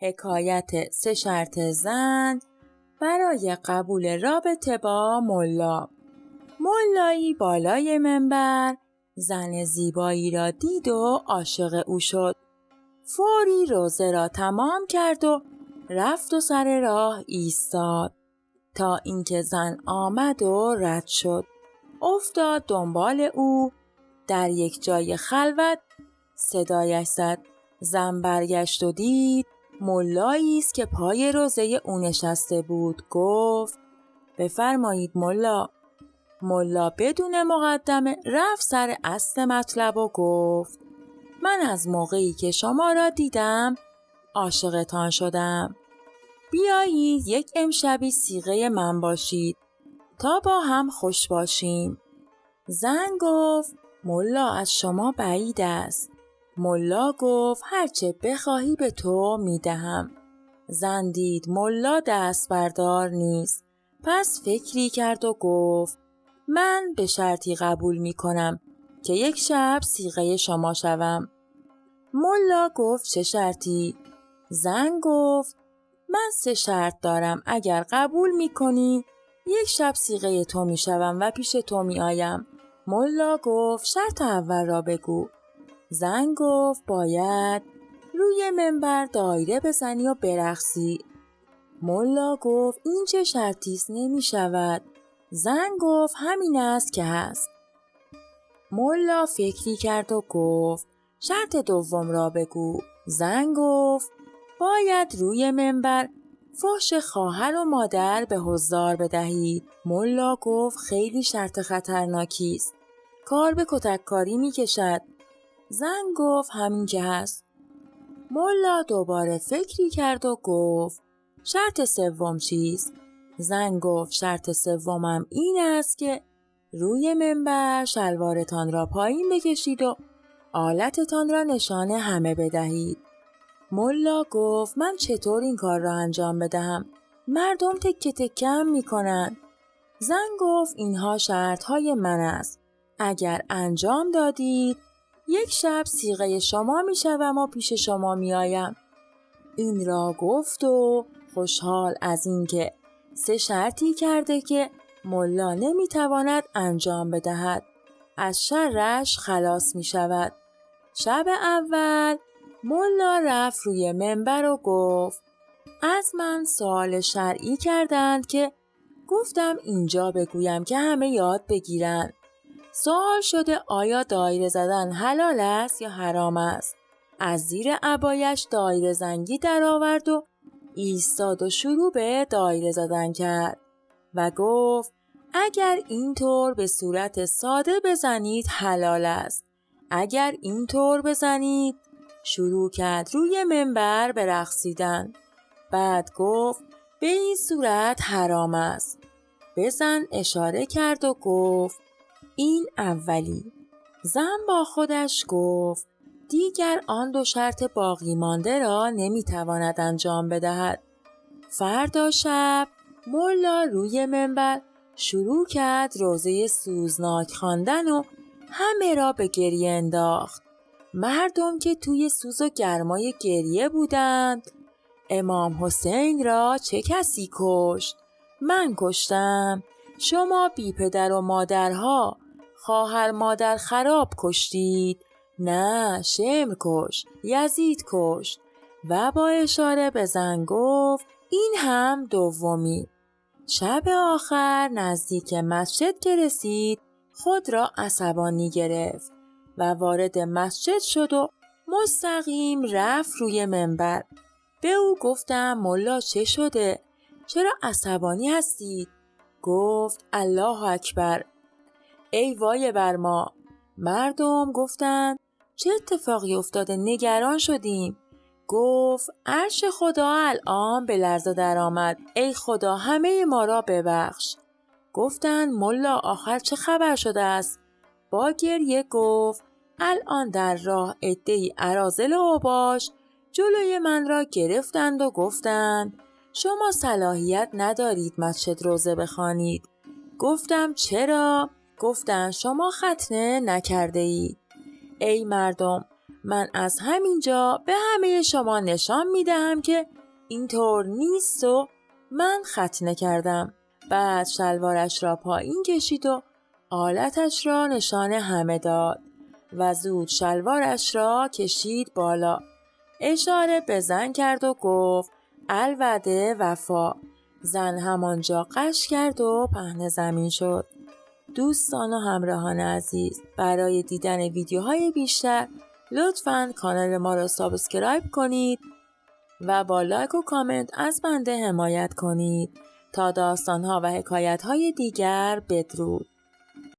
حکایت 3 شرط زن برای قبول رابطه با ملا. ملایی بالای منبر زن زیبایی را دید و عاشق او شد. فوری روزه را تمام کرد و رفت و سر راه ایستاد تا اینکه زن آمد و رد شد. افتاد دنبال او. در یک جای خلوت صدایش زد. زن برگشت و دید ملایی است که پای روزه او نشسته بود. گفت بفرمایید ملا. ملا بدون مقدمه رفت سر اصل مطلب و گفت من از موقعی که شما را دیدم عاشقتان شدم. بیایید یک امشبی صیغه من باشید تا با هم خوش باشیم. زن گفت ملا از شما بعید است. ملا گفت هرچه بخواهی به تو میدهم. زن دید ملا دست بردار نیست. پس فکری کرد و گفت من به شرطی قبول می کنم که یک شب صیغه شما شوم. ملا گفت چه شرطی؟ زن گفت من 3 شرط دارم. اگر قبول می کنی یک شب صیغه تو می شوم و پیش تو می آیم. ملا گفت شرط اول را بگو. زن گفت باید روی منبر دایره بزنی و برقصی. ملا گفت این چه شرطی است نمی شود. زن گفت همین است که هست. ملا فکری کرد و گفت شرط دوم را بگو. زن گفت باید روی منبر فحش خواهر و مادر به حضار بدهید. ملا گفت خیلی شرط خطرناکی است. کار به کتککاری می کشد. زن گفت همین که هست. ملا دوباره فکری کرد و گفت شرط سوم چیست؟ زن گفت شرط سومم این است که روی منبر شلوارتان را پایین بکشید و آلتتان را نشان همه بدهید. ملا گفت من چطور این کار را انجام بدهم؟ مردم تکه تکم می کنند. زن گفت اینها شرطهای من است. اگر انجام دادید یک شب صیغه شما می شوم و پیش شما می آیم. این را گفت و خوشحال از این که 3 شرطی کرده که ملا نمی تواند انجام بدهد از شرش خلاص می شود. شب اول ملا رفت روی منبر و گفت از من سوال شرعی کردند که گفتم اینجا بگویم که همه یاد بگیرند. سوال شده آیا دایره زدن حلال است یا حرام است؟ از زیر عبایش دایره زنگی در آورد و ایستاد و شروع به دایره زدن کرد و گفت اگر اینطور به صورت ساده بزنید حلال است. اگر اینطور بزنید شروع کرد روی منبر به رقصیدن. بعد گفت به این صورت حرام است. به زن اشاره کرد و گفت این اولی. زن با خودش گفت دیگر آن 2 شرط باقی مانده را نمیتواند انجام بدهد. فردا شب ملا روی منبر شروع کرد روزه سوزناک خواندن و همه را به گریه انداخت. مردم که توی سوز و گرمای گریه بودند امام حسین را چه کسی کشت؟ من کشتم. شما بی پدر و مادرها خواهر مادر خراب کشتید. نه شمر کشت. یزید کشت. و با اشاره به زن گفت این هم دومی. شب آخر نزدیک مسجد که رسید خود را عصبانی گرفت و وارد مسجد شد و مستقیم رفت روی منبر. به او گفتم ملا چه شده؟ چرا عصبانی هستید؟ گفت الله اکبر. ای وای بر ما. مردم گفتند چه اتفاقی افتاده؟ نگران شدیم. گفت عرش خدا الان به لرزه در آمد. ای خدا همه ما را ببخش. گفتند ملا آخر چه خبر شده است؟ با گریه گفت الان در راه عده‌ای اراذل و اوباش جلوی من را گرفتند و گفتند شما صلاحیت ندارید مسجد روزه بخوانید. گفتم چرا؟ گفتند شما ختنه نکرده اید. ای مردم من از همینجا به همه شما نشان میدهم که اینطور نیست و من ختنه کردم. بعد شلوارش را پایین کشید و آلتش را نشان همه داد و زود شلوارش را کشید بالا. اشاره به زن کرد و گفت الوعده وفا. زن همانجا غش کرد و پهنه زمین شد. دوستان و همراهان عزیز، برای دیدن ویدیوهای بیشتر لطفاً کانال ما را سابسکرایب کنید و با لایک و کامنت از بنده حمایت کنید تا داستان‌ها و حکایت‌های دیگر. بدرود.